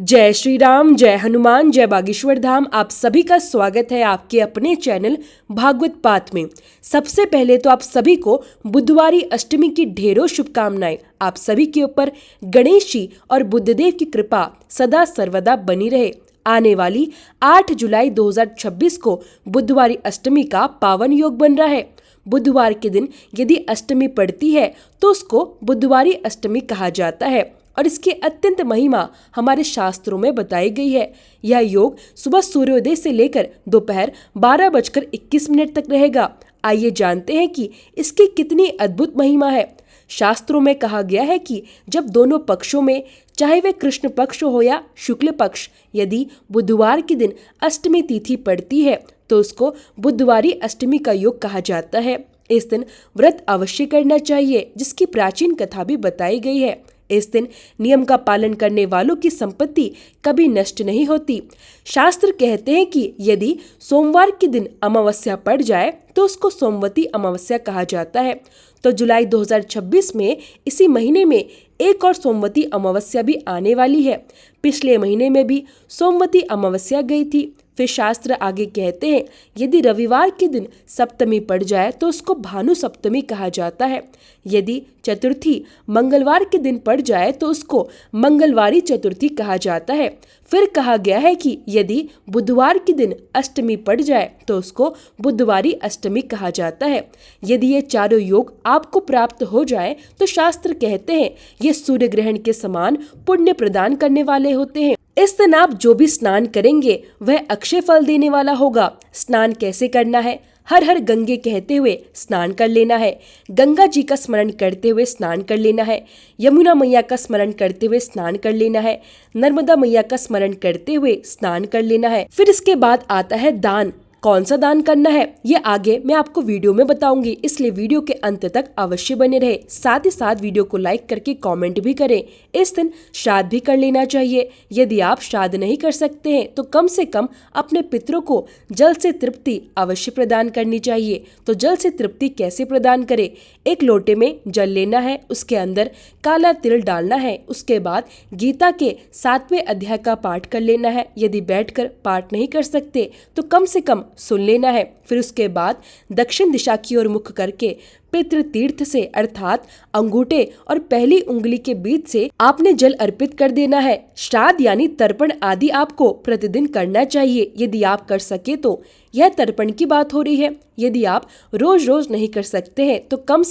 जय श्री राम, जय हनुमान, जय बागेश्वर धाम। आप सभी का स्वागत है आपके अपने चैनल भागवत पाठ में। सबसे पहले तो आप सभी को बुधवारी अष्टमी की ढेरों शुभकामनाएं। आप सभी के ऊपर गणेश जी और बुद्धदेव की कृपा सदा सर्वदा बनी रहे। आने वाली 8 जुलाई 2026 को बुधवारी अष्टमी का पावन योग बन रहा है। बुधवार के दिन यदि अष्टमी पड़ती है तो उसको बुधवारी अष्टमी कहा जाता है और इसकी अत्यंत महिमा हमारे शास्त्रों में बताई गई है। यह योग सुबह सूर्योदय से लेकर दोपहर 12:21 तक रहेगा। आइए जानते हैं कि इसकी कितनी अद्भुत महिमा है। शास्त्रों में कहा गया है कि जब दोनों पक्षों में, चाहे वे कृष्ण पक्ष हो या शुक्ल पक्ष, यदि बुधवार के दिन अष्टमी तिथि पड़ती है तो उसको बुधवारी अष्टमी का योग कहा जाता है। इस दिन व्रत अवश्य करना चाहिए, जिसकी प्राचीन कथा भी बताई गई है। इस दिन नियम का पालन करने वालों की संपत्ति कभी नष्ट नहीं होती। शास्त्र कहते हैं कि यदि सोमवार के दिन अमावस्या पड़ जाए तो उसको सोमवती अमावस्या कहा जाता है। तो जुलाई 2026 में इसी महीने में एक और सोमवती अमावस्या भी आने वाली है। पिछले महीने में भी सोमवती अमावस्या गई थी। फिर शास्त्र आगे कहते हैं यदि रविवार के दिन सप्तमी पड़ जाए तो उसको भानु सप्तमी कहा जाता है। यदि चतुर्थी मंगलवार के दिन पड़ जाए तो उसको मंगलवारी चतुर्थी कहा जाता है। फिर कहा गया है कि यदि बुधवार के दिन अष्टमी पड़ जाए तो उसको बुधवारी अष्टमी कहा जाता है। यदि ये चारों योग आपको प्राप्त हो जाए तो शास्त्र कहते हैं ये सूर्य ग्रहण के समान पुण्य प्रदान करने वाले होते हैं। इस दिन आप जो भी स्नान करेंगे वह अक्षय फल देने वाला होगा। स्नान कैसे करना है? हर हर गंगे कहते हुए स्नान कर लेना है। गंगा जी का स्मरण करते हुए स्नान कर लेना है। यमुना मैया का स्मरण करते हुए स्नान कर लेना है। नर्मदा मैया का स्मरण करते हुए स्नान कर लेना है। फिर इसके बाद आता है दान। कौन सा दान करना है ये आगे मैं आपको वीडियो में बताऊंगी, इसलिए वीडियो के अंत तक अवश्य बने रहे। साथ ही साथ वीडियो को लाइक करके कमेंट भी करें। इस दिन श्राद्ध भी कर लेना चाहिए। यदि आप श्राद्ध नहीं कर सकते हैं तो कम से कम अपने पितरों को जल से तृप्ति अवश्य प्रदान करनी चाहिए। तो जल से तृप्ति कैसे प्रदान करें? एक लोटे में जल लेना है, उसके अंदर काला तिल डालना है। उसके बाद गीता के 7वें अध्याय का पाठ कर लेना है। यदि बैठकर पाठ नहीं कर सकते तो कम से कम सुन लेना है। फिर उसके बाद दक्षिण दिशा की ओर मुख करके पितृ तीर्थ से अर्थात अंगूठे और पहली उंगली के बीच से आपने जल अर्पित कर देना है। श्राद्ध यानी तर्पण आदि आपको प्रतिदिन करना चाहिए। यदि आप कर सके तो यह तर्पण की बात हो रही है। यदि आप रोज रोज नहीं कर सकते हैं तो कम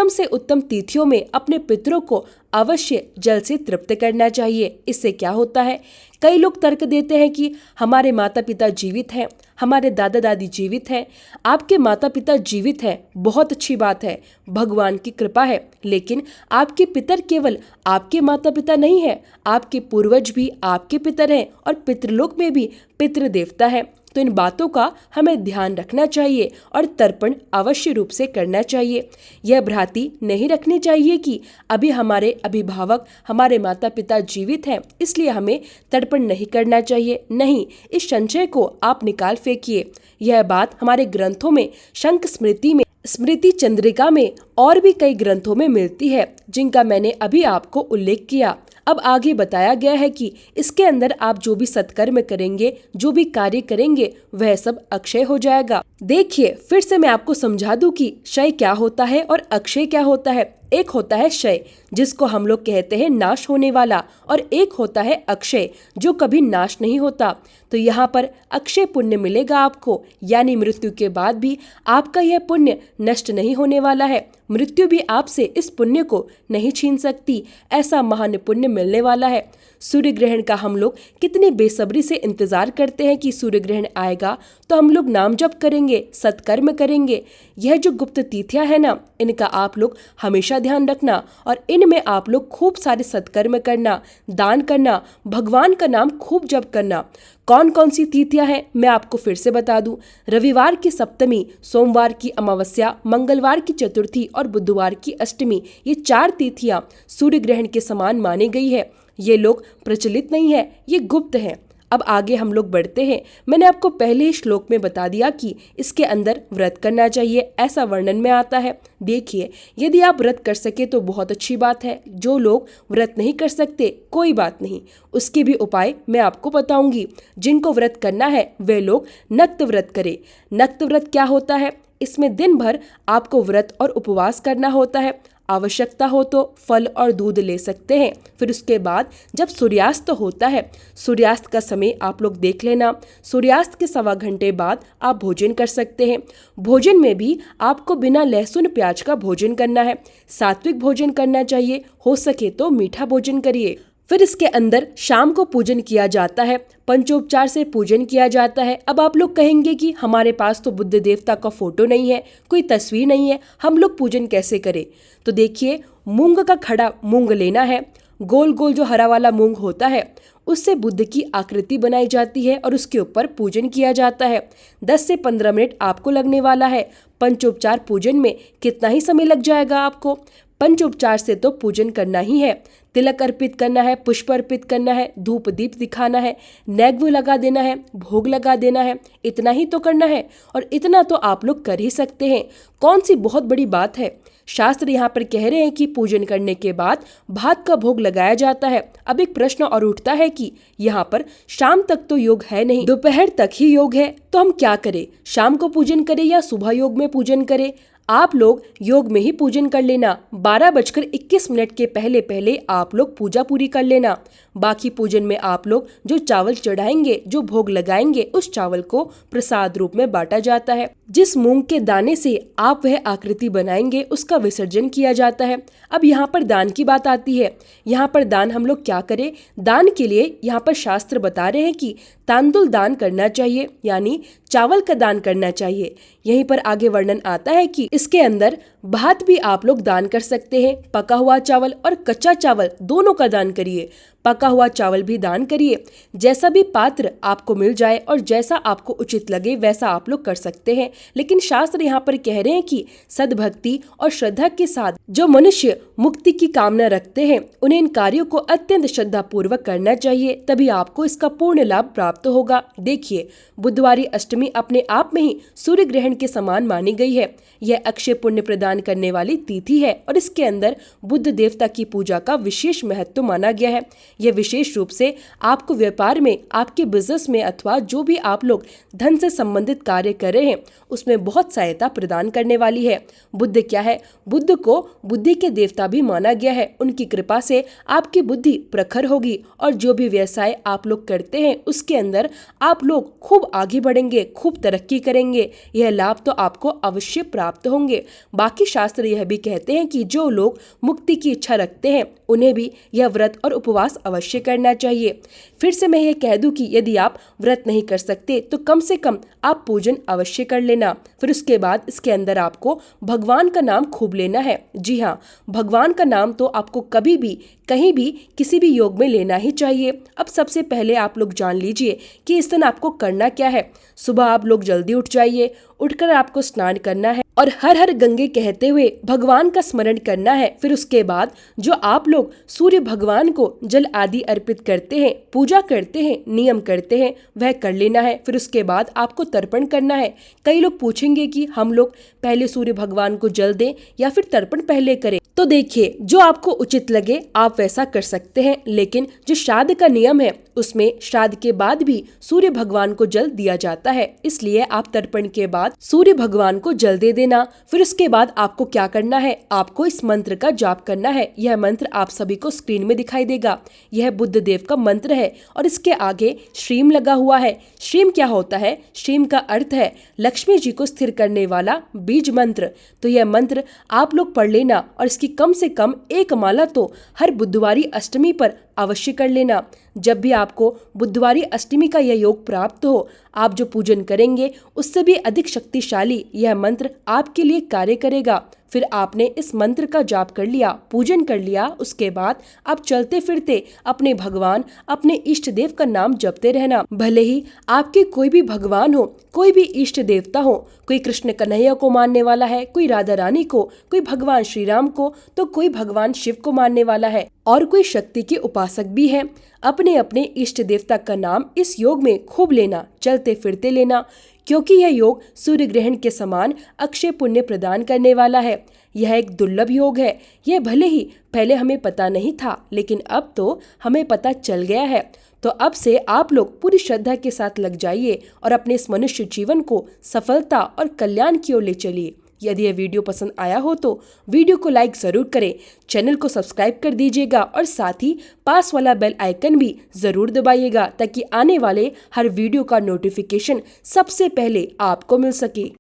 से उत्तम तिथियों में अपने पितरों को अवश्य जल से तृप्त करना चाहिए। इससे क्या होता है? कई लोग तर्क देते हैं कि हमारे माता पिता जीवित हैं, हमारे दादा दादी जीवित हैं। आपके माता पिता जीवित हैं, बहुत अच्छी बात है, भगवान की कृपा है। लेकिन आपके पितर केवल आपके माता पिता नहीं है, आपके पूर्वज भी आपके पितर हैं और पितृलोक में भी पितृ देवता है। तो इन बातों का हमें ध्यान रखना चाहिए और तर्पण अवश्य रूप से करना चाहिए। यह भ्रांति नहीं रखनी चाहिए कि अभी हमारे अभिभावक, हमारे माता पिता जीवित हैं इसलिए हमें तर्पण नहीं करना चाहिए। नहीं, इस संशय को आप निकाल फेंकिए। यह बात हमारे ग्रंथों में, शंख स्मृति में, स्मृति चंद्रिका में और भी कई ग्रंथों में मिलती है, जिनका मैंने अभी आपको उल्लेख किया। अब आगे बताया गया है कि इसके अंदर आप जो भी सत्कर्म करेंगे, जो भी कार्य करेंगे, वह सब अक्षय हो जाएगा। देखिए, फिर से मैं आपको समझा दूं कि क्षय क्या होता है और अक्षय क्या होता है। एक होता है क्षय, जिसको हम लोग कहते हैं नाश होने वाला, और एक होता है अक्षय, जो कभी नाश नहीं होता। तो यहाँ पर अक्षय पुण्य मिलेगा आपको, यानी मृत्यु के बाद भी आपका यह पुण्य नष्ट नहीं होने वाला है। मृत्यु भी आपसे इस पुण्य को नहीं छीन सकती। ऐसा महान पुण्य मिलने वाला है। सूर्य ग्रहण का हम लोग कितनी बेसब्री से इंतजार करते हैं कि सूर्य ग्रहण आएगा तो हम लोग नाम जप करेंगे, सत्कर्म करेंगे। यह जो गुप्त तिथियां है ना, इनका आप लोग हमेशा ध्यान रखना और इनमें आप लोग खूब सारे सत्कर्म करना, दान करना, भगवान का नाम खूब जप करना। कौन कौन सी तिथियां हैं मैं आपको फिर से बता दूं। रविवार की सप्तमी, सोमवार की अमावस्या, मंगलवार की चतुर्थी और बुधवार की अष्टमी, ये 4 तिथियां सूर्य ग्रहण के समान मानी गई है। ये लोग प्रचलित नहीं है, ये गुप्त है। अब आगे हम लोग बढ़ते हैं। मैंने आपको पहले ही श्लोक में बता दिया कि इसके अंदर व्रत करना चाहिए, ऐसा वर्णन में आता है। देखिए, यदि आप व्रत कर सके तो बहुत अच्छी बात है। जो लोग व्रत नहीं कर सकते कोई बात नहीं, उसके भी उपाय मैं आपको बताऊंगी। जिनको व्रत करना है वे लोग नक्त व्रत करें। नक्त व्रत क्या होता है? इसमें दिन भर आपको व्रत और उपवास करना होता है। आवश्यकता हो तो फल और दूध ले सकते हैं। फिर उसके बाद जब सूर्यास्त होता है, सूर्यास्त का समय आप लोग देख लेना, सूर्यास्त के 1.25 घंटे बाद आप भोजन कर सकते हैं। भोजन में भी आपको बिना लहसुन प्याज का भोजन करना है, सात्विक भोजन करना चाहिए। हो सके तो मीठा भोजन करिए। फिर इसके अंदर शाम को पूजन किया जाता है, पंचोपचार से पूजन किया जाता है। अब आप लोग कहेंगे कि हमारे पास तो बुद्ध देवता का फोटो नहीं है, कोई तस्वीर नहीं है, हम लोग पूजन कैसे करें? तो देखिए, मूंग का खड़ा मूंग लेना है, गोल गोल जो हरा वाला मूंग होता है उससे बुद्ध की आकृति बनाई जाती है और उसके ऊपर पूजन किया जाता है। 10 से 15 मिनट आपको लगने वाला है। पंचोपचार पूजन में कितना ही समय लग जाएगा आपको? पंचोपचार से तो पूजन करना ही है, तिलक अर्पित करना है, पुष्प अर्पित करना है, धूप दीप दिखाना है, नैवेद्य लगा देना है, भोग लगा देना है, इतना ही तो करना है। और इतना तो आप लोग कर ही सकते हैं, कौन सी बहुत बड़ी बात है। शास्त्र यहाँ पर कह रहे हैं कि पूजन करने के बाद भात का भोग लगाया जाता है। अब एक प्रश्न और उठता है कि यहाँ पर शाम तक तो योग है नहीं, दोपहर तक ही योग है, तो हम क्या करें? शाम को पूजन करें या सुबह योग में पूजन करें? आप लोग योग में ही पूजन कर लेना। 12:21 के पहले पहले आप लोग पूजा पूरी कर लेना। बाकी पूजन में आप लोग जो चावल चढ़ाएंगे, जो भोग लगाएंगे, उस चावल को प्रसाद रूप में बांटा जाता है। जिस मूंग के दाने से आप वह आकृति बनाएंगे उसका विसर्जन किया जाता है। अब यहाँ पर दान की बात आती है। यहाँ पर दान हम लोग क्या करें? दान के लिए यहाँ पर शास्त्र बता रहे हैं कि तांदुल दान करना चाहिए, यानी चावल का दान करना चाहिए। यहीं पर आगे वर्णन आता है कि इसके अंदर भात भी आप लोग दान कर सकते हैं। पका हुआ चावल और कच्चा चावल दोनों का दान करिए। पका हुआ चावल भी दान करिए। जैसा भी पात्र आपको मिल जाए और जैसा आपको उचित लगे वैसा आप लोग कर सकते हैं। लेकिन शास्त्र यहाँ पर कह रहे हैं कि सद्भक्ति और श्रद्धा के साथ जो मनुष्य मुक्ति की कामना रखते हैं उन्हें इन कार्यों को अत्यंत श्रद्धा पूर्वक करना चाहिए, तभी आपको इसका पूर्ण लाभ प्राप्त होगा। देखिए, बुधवारी अष्टमी अपने आप में ही सूर्य ग्रहण के समान मानी गई है। यह अक्षय पुण्य प्रदान करने वाली तिथि है और इसके अंदर बुद्ध देवता की पूजा का विशेष महत्व माना गया है। यह विशेष रूप से आपको व्यापार में, आपके बिजनेस में अथवा जो भी आप लोग धन से संबंधित कार्य कर रहे हैं उसमें बहुत सहायता प्रदान करने वाली है। बुद्ध क्या है? बुद्ध को बुद्धि के देवता भी माना गया है। उनकी कृपा से आपकी बुद्धि प्रखर होगी और जो भी व्यवसाय आप लोग करते हैं उसके अंदर आप लोग खूब आगे बढ़ेंगे, खूब तरक्की करेंगे। यह लाभ तो आपको अवश्य प्राप्त होंगे। बाकी शास्त्र यह भी कहते हैं कि जो लोग मुक्ति की इच्छा रखते हैं उन्हें भी यह व्रत और उपवास अवश्य करना चाहिए। फिर से मैं ये कह दूं कि यदि आप व्रत नहीं कर सकते तो कम से कम आप पूजन अवश्य कर लेना। फिर उसके बाद इसके अंदर आपको भगवान का नाम खूब लेना है। जी हाँ, भगवान का नाम तो आपको कभी भी, कहीं भी, किसी भी योग में लेना ही चाहिए। अब सबसे पहले आप लोग जान लीजिए कि इस दिन आपको करना क्या है। सुबह आप लोग जल्दी उठ जाइए, उठकर आपको स्नान करना है और हर हर गंगे कहते हुए भगवान का स्मरण करना है। फिर उसके बाद जो आप लोग सूर्य भगवान को जल आदि अर्पित करते हैं, पूजा करते हैं, नियम करते हैं, वह कर लेना है। फिर उसके बाद आपको तर्पण करना है। कई लोग पूछेंगे कि हम लोग पहले सूर्य भगवान को जल दें या फिर तर्पण पहले करें। तो देखिए, जो आपको उचित लगे आप वैसा कर सकते हैं, लेकिन जो श्राद्ध का नियम है उसमें श्राद्ध के बाद भी सूर्य भगवान को जल दिया जाता है, इसलिए आप तर्पण के बाद सूर्य भगवान को जल दे देना। फिर उसके बाद आपको क्या करना है? आपको इस मंत्र का जाप करना है। यह मंत्र आप सभी को स्क्रीन में दिखाई देगा। यह बुद्ध देव का मंत्र है और इसके आगे श्रीम लगा हुआ है। श्रीम क्या होता है? श्रीम का अर्थ है लक्ष्मी जी को स्थिर करने वाला बीज मंत्र। तो यह मंत्र आप लोग पढ़ लेना और इसकी कम से कम एक माला तो हर बुधवारी अष्टमी पर अवश्य कर लेना। जब भी आपको बुधवारी अष्टमी का यह योग प्राप्त हो, आप जो पूजन करेंगे उससे भी अधिक शक्तिशाली यह मंत्र आपके लिए कार्य करेगा। फिर आपने इस मंत्र का जाप कर लिया, पूजन कर लिया, उसके बाद आप चलते फिरते अपने भगवान, अपने इष्ट देव का नाम जपते रहना। भले ही आपके कोई भी भगवान हो, कोई भी इष्ट देवता हो, कोई कृष्ण कन्हैया को मानने वाला है, कोई राधा रानी को, कोई भगवान श्री राम को, तो कोई भगवान शिव को मानने वाला है। और कोई शक्ति के उपासक भी हैं। अपने अपने इष्ट देवता का नाम इस योग में खूब लेना, चलते फिरते लेना, क्योंकि यह योग सूर्य ग्रहण के समान अक्षय पुण्य प्रदान करने वाला है। यह एक दुर्लभ योग है। यह भले ही पहले हमें पता नहीं था, लेकिन अब तो हमें पता चल गया है। तो अब से आप लोग पूरी श्रद्धा के साथ लग जाइए और अपने इस मनुष्य जीवन को सफलता और कल्याण की ओर ले चलिए। यदि यह वीडियो पसंद आया हो तो वीडियो को लाइक जरूर करें, चैनल को सब्सक्राइब कर दीजिएगा और साथ ही पास वाला बेल आइकन भी जरूर दबाइएगा, ताकि आने वाले हर वीडियो का नोटिफिकेशन सबसे पहले आपको मिल सके।